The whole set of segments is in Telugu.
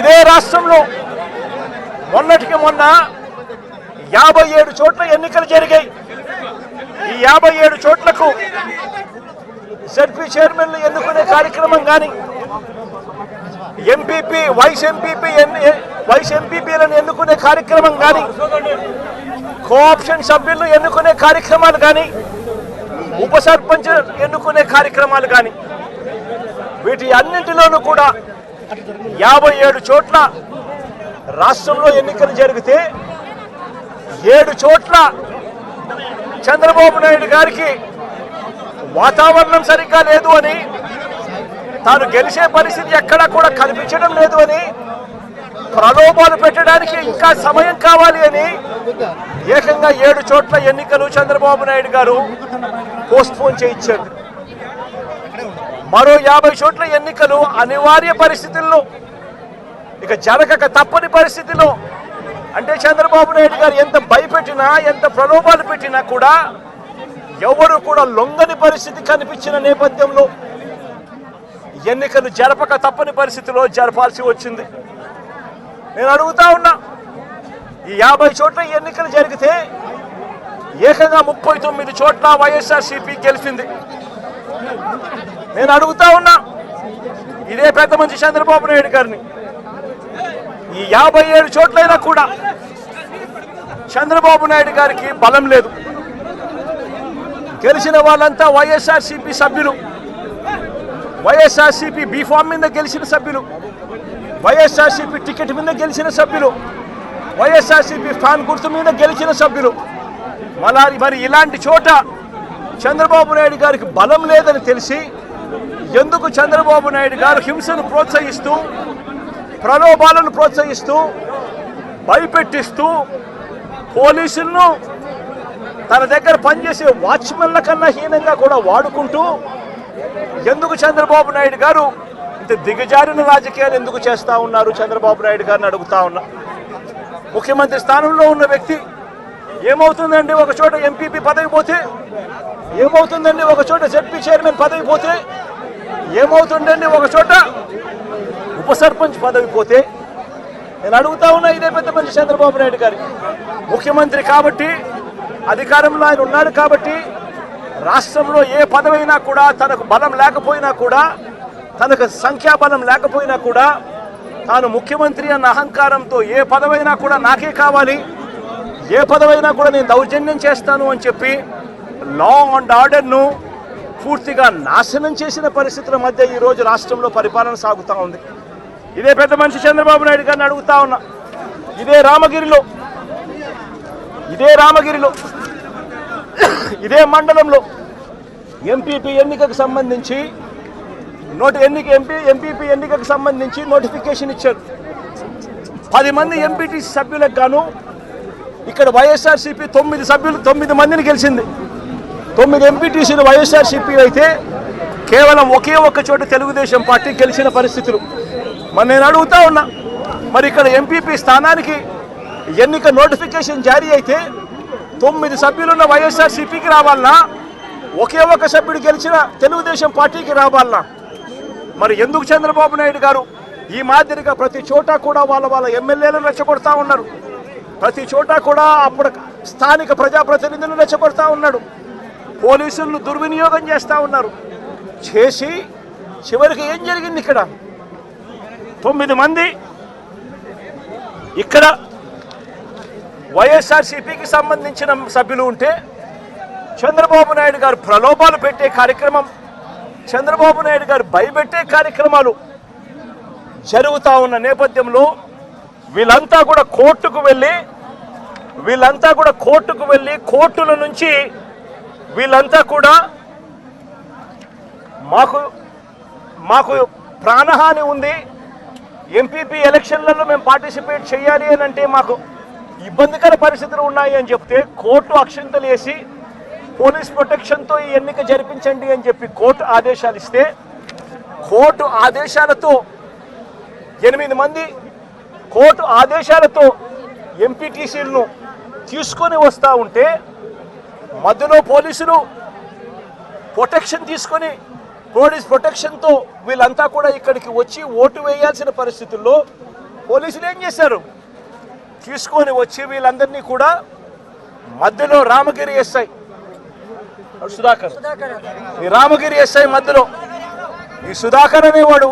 ఇదే రాష్ట్రంలో మొన్నటికి మొన్న 57 చోట్ల ఎన్నికలు జరిగాయి. ఈ 57 చోట్లకు జడ్పీ చైర్మన్లు ఎన్నుకునే కార్యక్రమం కానీ, ఎంపీపీ వైస్ ఎంపీపీలను ఎన్నుకునే కార్యక్రమం కానీ, కోఆప్షన్ సభ్యులను ఎన్నుకునే కార్యక్రమాలు కానీ, ఉప సర్పంచ్ ఎన్నుకునే కార్యక్రమాలు కానీ, వీటి అన్నింటిలోనూ కూడా 57 చోట్ల రాష్ట్రంలో ఎన్నికలు జరిగితే 7 చోట్ల చంద్రబాబు నాయుడు గారికి వాతావరణం సరిగ్గా లేదు అని, తాను గెలిచే పరిస్థితి ఎక్కడా కూడా కనిపించడం లేదు అని, ప్రలోభాలు పెట్టడానికి ఇంకా సమయం కావాలి అని ఏకంగా 7 చోట్ల ఎన్నికలు చంద్రబాబు నాయుడు గారు పోస్ట్పోన్ చేయించారు. మరో 50 చోట్ల ఎన్నికలు అనివార్య పరిస్థితుల్లో, ఇక జరగక తప్పని పరిస్థితిలో, అంటే చంద్రబాబు నాయుడు గారు ఎంత భయపెట్టినా, ఎంత ప్రలోభాలు పెట్టినా కూడా ఎవరు కూడా లొంగని పరిస్థితి కనిపించిన నేపథ్యంలో ఎన్నికలు జరపక తప్పని పరిస్థితిలో జరపాల్సి వచ్చింది. నేను అడుగుతా ఉన్నా, ఈ 50 చోట్ల ఎన్నికలు జరిగితే ఏకంగా 39 చోట్ల వైఎస్ఆర్సీపీ గెలిచింది. నేను అడుగుతా ఉన్నా ఇదే పెద్ద మనిషి చంద్రబాబు నాయుడు గారిని, ఈ 57 చోట్లైనా కూడా చంద్రబాబు నాయుడు గారికి బలం లేదు. గెలిచిన వాళ్ళంతా వైఎస్ఆర్సీపీ సభ్యులు, వైఎస్ఆర్సీపీ బీఫామ్ మీద గెలిచిన సభ్యులు, వైఎస్ఆర్సీపీ టికెట్ మీద గెలిచిన సభ్యులు, వైఎస్ఆర్సీపీ ఫ్యాన్ గుర్తు మీద గెలిచిన సభ్యులు. మరి ఇలాంటి చోట చంద్రబాబు నాయుడు గారికి బలం లేదని తెలిసి ఎందుకు చంద్రబాబు నాయుడు గారు హింసను ప్రోత్సహిస్తూ, ప్రలోభాలను ప్రోత్సహిస్తూ, భయపెట్టిస్తూ, పోలీసులను తన దగ్గర పనిచేసే వాచ్మెన్ల కన్నా హీనంగా కూడా వాడుకుంటూ ఎందుకు చంద్రబాబు నాయుడు గారు ఇంత దిగజారిన రాజకీయాలు ఎందుకు చేస్తూ ఉన్నారు చంద్రబాబు నాయుడు గారిని అడుగుతా ఉన్నా. ముఖ్యమంత్రి స్థానంలో ఉన్న వ్యక్తి ఏమవుతుందండి ఒక చోట ఎంపీపీ పదవి పోతే, ఏమవుతుందండి ఒక చోట జడ్పీ చైర్మన్ పదవి పోతే, ఏమవుతుందండి ఒక చోట ఉప సర్పంచ్ పదవి పోతే. నేను అడుగుతా ఉన్నా ఇదే పెద్ద మనిషి చంద్రబాబు నాయుడు గారి, ముఖ్యమంత్రి కాబట్టి, అధికారంలో ఆయన ఉన్నాడు కాబట్టి, రాష్ట్రంలో ఏ పదవైనా కూడా తనకు బలం లేకపోయినా కూడా, తనకు సంఖ్యాబలం లేకపోయినా కూడా, తాను ముఖ్యమంత్రి అన్న అహంకారంతో ఏ పదవైనా కూడా నాకే కావాలి, ఏ పదవైనా కూడా నేను దౌర్జన్యం చేస్తాను అని చెప్పి లా అండ్ ఆర్డర్ను పూర్తిగా నాశనం చేసిన పరిస్థితుల మధ్య ఈరోజు రాష్ట్రంలో పరిపాలన సాగుతూ ఉంది. ఇదే పెద్ద మనిషి చంద్రబాబు నాయుడు గారిని అడుగుతా ఉన్నా, ఇదే రామగిరిలో ఇదే మండలంలో ఎంపీపీ ఎన్నికకు సంబంధించి ఎంపీపీ ఎన్నికకు సంబంధించి నోటిఫికేషన్ ఇచ్చారు. 10 మంది ఎంపీటీసీ సభ్యులకు గాను ఇక్కడ వైఎస్ఆర్సీపీ 9 మందిని గెలిచింది. 9 ఎంపీటీసీలు వైఎస్ఆర్సీపీ అయితే కేవలం ఒకే ఒక్క చోట తెలుగుదేశం పార్టీ గెలిచిన పరిస్థితులు. మరి నేను అడుగుతా ఉన్నా, మరి ఇక్కడ ఎంపీపీ స్థానానికి ఎన్నిక నోటిఫికేషన్ జారీ అయితే 9 సభ్యులున్న వైఎస్ఆర్సీపీకి రావాలన్నా, ఒకే ఒక్క సభ్యుడు గెలిచిన తెలుగుదేశం పార్టీకి రావాలన్నా? మరి ఎందుకు చంద్రబాబు నాయుడు గారు ఈ మాదిరిగా ప్రతి చోట కూడా వాళ్ళ ఎమ్మెల్యేలను రెచ్చగొడతా ఉన్నారు, ప్రతి చోట కూడా అప్పుడు స్థానిక ప్రజాప్రతినిధులను రెచ్చగొడతా ఉన్నాడు, పోలీసులను దుర్వినియోగం చేస్తూ ఉన్నారు. చేసి చివరికి ఏం జరిగింది? ఇక్కడ 9 మంది ఇక్కడ వైఎస్ఆర్సీపీకి సంబంధించిన సభ్యులు ఉంటే చంద్రబాబు నాయుడు గారు ప్రలోభాలు పెట్టే కార్యక్రమం, చంద్రబాబు నాయుడు గారు భయపెట్టే కార్యక్రమాలు జరుగుతూ ఉన్న నేపథ్యంలో వీళ్ళంతా కూడా కోర్టుకు వెళ్ళి కోర్టుల నుంచి వీళ్ళంతా కూడా మాకు ప్రాణహాని ఉంది, ఎంపీపీ ఎలక్షన్లలో మేము పార్టిసిపేట్ చేయాలి అని అంటే మాకు ఇబ్బందికర పరిస్థితులు ఉన్నాయి అని చెప్తే కోర్టు అక్షంతలు వేసి పోలీస్ ప్రొటెక్షన్తో ఈ ఎన్నిక జరిపించండి అని చెప్పి కోర్టు ఆదేశాలు ఇస్తే, కోర్టు ఆదేశాలతో 8 మంది కోర్టు ఆదేశాలతో ఎంపీటీసీలను తీసుకొని వస్తూ ఉంటే మధ్యలో పోలీసులు ప్రొటెక్షన్ తీసుకొని పోలీస్ ప్రొటెక్షన్తో వీళ్ళంతా కూడా ఇక్కడికి వచ్చి ఓటు వేయాల్సిన పరిస్థితుల్లో పోలీసులు ఏం చేశారు, తీసుకొని వచ్చి వీళ్ళందరినీ కూడా మధ్యలో రామగిరి ఎస్ఐ సుధాకర్, ఈ రామగిరి ఎస్ఐ మధ్యలో ఈ సుధాకర్ అనేవాడు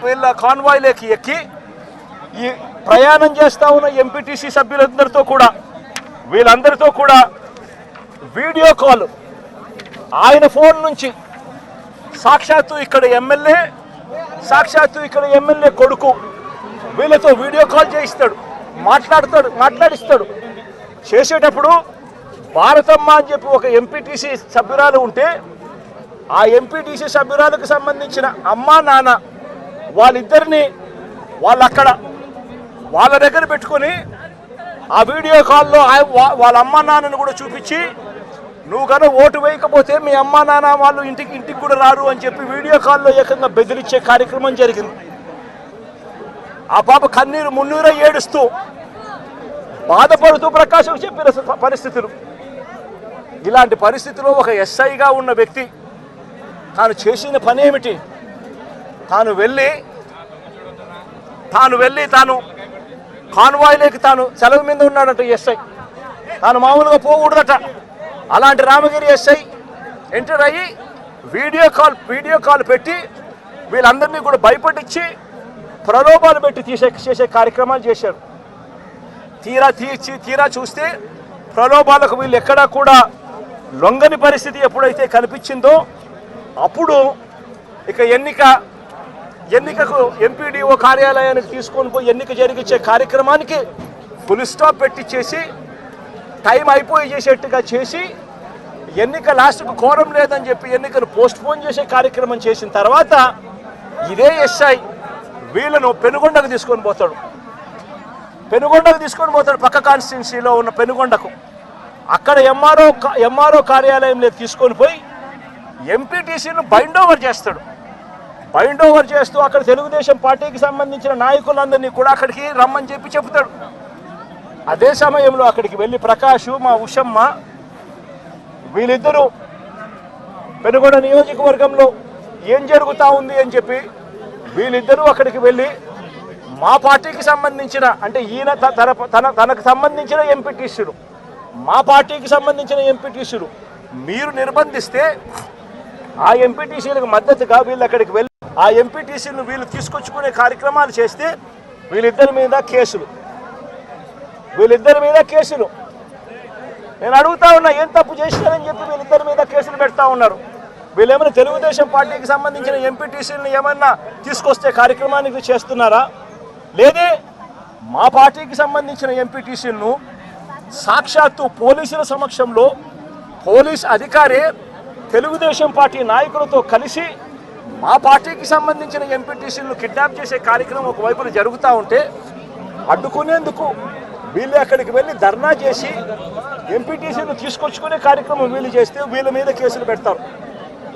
వీళ్ళ కాన్వాయ్లోకి ఎక్కి ఈ ప్రయాణం చేస్తా ఉన్న ఎంపీటీసీ సభ్యులందరితో కూడా వీళ్ళందరితో కూడా వీడియో కాల్ ఆయన ఫోన్ నుంచి సాక్షాత్తు ఇక్కడ ఎమ్మెల్యే కొడుకు వీళ్ళతో వీడియో కాల్ చేయిస్తాడు, మాట్లాడిస్తాడు. చేసేటప్పుడు భారతమ్మ అని చెప్పి ఒక ఎంపీటీసీ సభ్యురాలు ఉంటే ఆ ఎంపీటీసీ సభ్యురాలకు సంబంధించిన అమ్మా నాన్న వాళ్ళిద్దరిని వాళ్ళ దగ్గర పెట్టుకొని ఆ వీడియో కాల్లో వాళ్ళ అమ్మా నాన్నను కూడా చూపించి నువ్వు కనుక ఓటు వేయకపోతే మీ అమ్మా నాన్న వాళ్ళు ఇంటికి కూడా రారు అని చెప్పి వీడియో కాల్లో ఏకంగా బెదిరించే కార్యక్రమం జరిగింది. ఆ పాప కన్నీరు మున్నీరు ఏడుస్తూ బాధపడుతూ ప్రకాశం చెప్పిన పరిస్థితులు. ఇలాంటి పరిస్థితిలో ఒక ఎస్ఐగా ఉన్న వ్యక్తి తాను చేసిన పని ఏమిటి? తాను వెళ్ళి కాన్వాయ్లోకి తాను సెలవు మీద ఉన్నాడట ఎస్ఐ. తాను మామూలుగా పోకూడదట. అలాంటి రామగిరి ఎస్ఐ ఎంటర్ అయ్యి వీడియో కాల్ పెట్టి వీళ్ళందరినీ కూడా భయపడిచ్చి ప్రలోభాలు పెట్టి చేసే కార్యక్రమాలు చేశారు. తీరా చూస్తే ప్రలోభాలకు వీళ్ళు ఎక్కడా కూడా లొంగని పరిస్థితి ఎప్పుడైతే కనిపించిందో అప్పుడు ఇక ఎన్నికకు ఎంపీడీఓ కార్యాలయానికి తీసుకొని పోయి ఎన్నిక జరిగించే కార్యక్రమానికి ఫుల్ స్టాప్ పెట్టించేసి టైం అయిపోయి చేసేట్టుగా చేసి ఎన్నిక లాస్ట్కు కోరం లేదని చెప్పి ఎన్నికను పోస్ట్పోన్ చేసే కార్యక్రమం చేసిన తర్వాత ఇదే ఎస్ఐ వీళ్ళను పెనుగొండకు తీసుకొని పోతాడు. పక్క కాన్స్టిట్యున్సీలో ఉన్న పెనుగొండకు. అక్కడ ఎంఆర్ఓ కార్యాలయంలో తీసుకొని పోయి ఎంపీటీసీను బైండ్ ఓవర్ చేస్తూ అక్కడ తెలుగుదేశం పార్టీకి సంబంధించిన నాయకులందరినీ కూడా అక్కడికి రమ్మని చెప్పి చెప్తాడు. అదే సమయంలో అక్కడికి వెళ్ళి ప్రకాష్, మా ఉషమ్మ వీళ్ళిద్దరూ పెనుగొండ నియోజకవర్గంలో ఏం జరుగుతూ ఉంది అని చెప్పి వీళ్ళిద్దరూ అక్కడికి వెళ్ళి మా పార్టీకి సంబంధించిన అంటే ఈయన తనకు సంబంధించిన ఎంపీటీసీలు, మా పార్టీకి సంబంధించిన ఎంపీటీసీలు మీరు నిర్బంధిస్తే ఆ ఎంపీటీసీలకు మద్దతుగా వీళ్ళు అక్కడికి వెళ్ళి ఆ ఎంపీటీసీలను వీళ్ళు తీసుకొచ్చుకునే కార్యక్రమాలు చేస్తే వీళ్ళిద్దరి మీద కేసులు. నేను అడుగుతా ఉన్నా, ఏం తప్పు చేసినారని చెప్పి వీళ్ళిద్దరి మీద కేసులు పెడతా ఉన్నారు. వీళ్ళేమైనా తెలుగుదేశం పార్టీకి సంబంధించిన ఎంపీటీసీలను ఏమన్నా తీసుకొస్తే కార్యక్రమానికి చేస్తున్నారా? లేదే మా పార్టీకి సంబంధించిన ఎంపీటీసీలను సాక్షాత్తు పోలీసుల సమక్షంలో పోలీస్ అధికారే తెలుగుదేశం పార్టీ నాయకులతో కలిసి మా పార్టీకి సంబంధించిన ఎంపీటీసీలను కిడ్నాప్ చేసే కార్యక్రమం ఒకవైపున జరుగుతూ ఉంటే అడ్డుకునేందుకు వీళ్ళు అక్కడికి వెళ్ళి ధర్నా చేసి ఎంపీటీసీలను తీసుకొచ్చుకునే కార్యక్రమం వీళ్ళు చేస్తే వీళ్ళ మీద కేసులు పెడతారు.